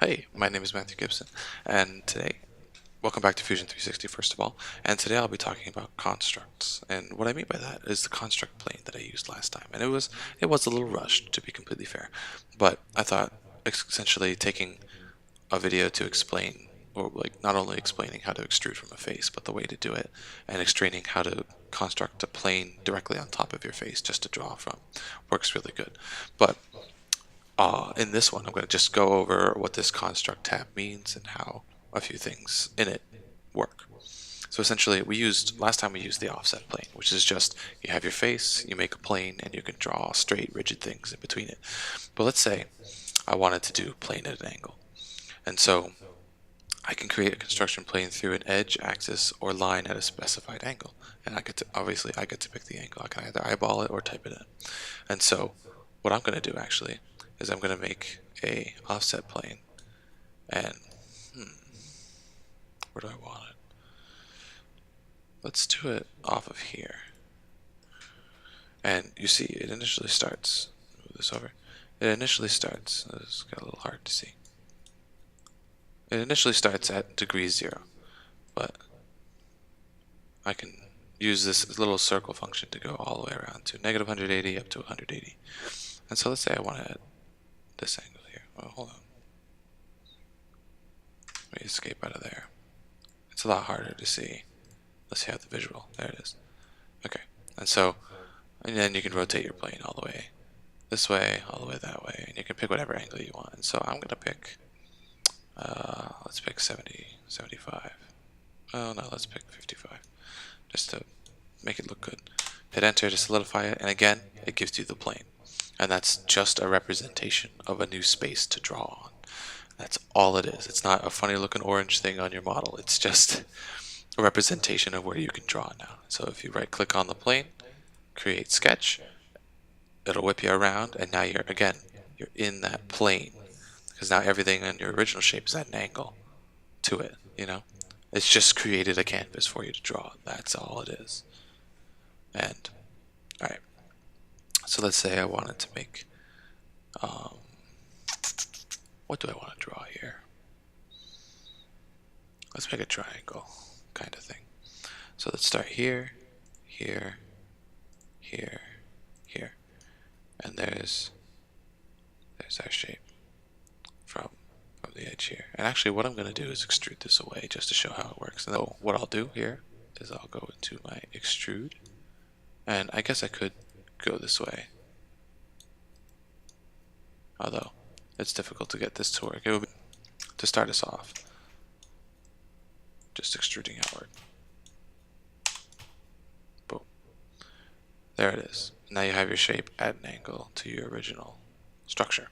Hey, my name is Matthew Gibson, and welcome back to Fusion 360 first of all, and today I'll be talking about constructs, and what I mean by that is the construct plane that I used last time, and it was a little rushed, to be completely fair, but I thought essentially taking a video to explain, or like not only explaining how to extrude from a face, but the way to do it, and explaining how to construct a plane directly on top of your face just to draw from, works really good. But in this one, I'm going to just go over what this construct tab means and how a few things in it work. So essentially, last time we used the offset plane, which is just you have your face, you make a plane, and you can draw straight, rigid things in between it. But let's say I wanted to do plane at an angle. And so I can create a construction plane through an edge, axis, or line at a specified angle. And obviously, I get to pick the angle. I can either eyeball it or type it in. And so what I'm going to do actually is I'm going to make a offset plane, and where do I want it? Let's do it off of here. And you see it initially starts, move this over, it initially starts, this is got a little hard to see. It initially starts at degree 0, but I can use this little circle function to go all the way around to negative 180 up to 180. And so let's say I want it at this angle here. Oh, hold on. Let me escape out of there. It's a lot harder to see. Let's see how the visual. There it is. Okay. And then you can rotate your plane all the way this way, all the way that way, and you can pick whatever angle you want. And so I'm going to pick, let's pick 70, 75. Oh no, let's pick 55, just to make it look good. Hit enter to solidify it, and again, it gives you the plane. And that's just a representation of a new space to draw on. That's all it is. It's not a funny looking orange thing on your model. It's just a representation of where you can draw now. So if you right click on the plane, create sketch, it'll whip you around, and now you're in that plane, because now everything in your original shape is at an angle to it, you know? It's just created a canvas for you to draw. That's all it is. And alright, so let's say I wanted to make what do I want to draw here? Let's make a triangle kind of thing. So let's start here, here, here, here, and there's our shape from the edge here. And actually, what I'm going to do is extrude this away just to show how it works. And so what I'll do here is I'll go into my extrude, and I guess I could go this way, although it's difficult to get this to work. It would be, to start us off, just extruding outward. Boom. There it is. Now you have your shape at an angle to your original structure.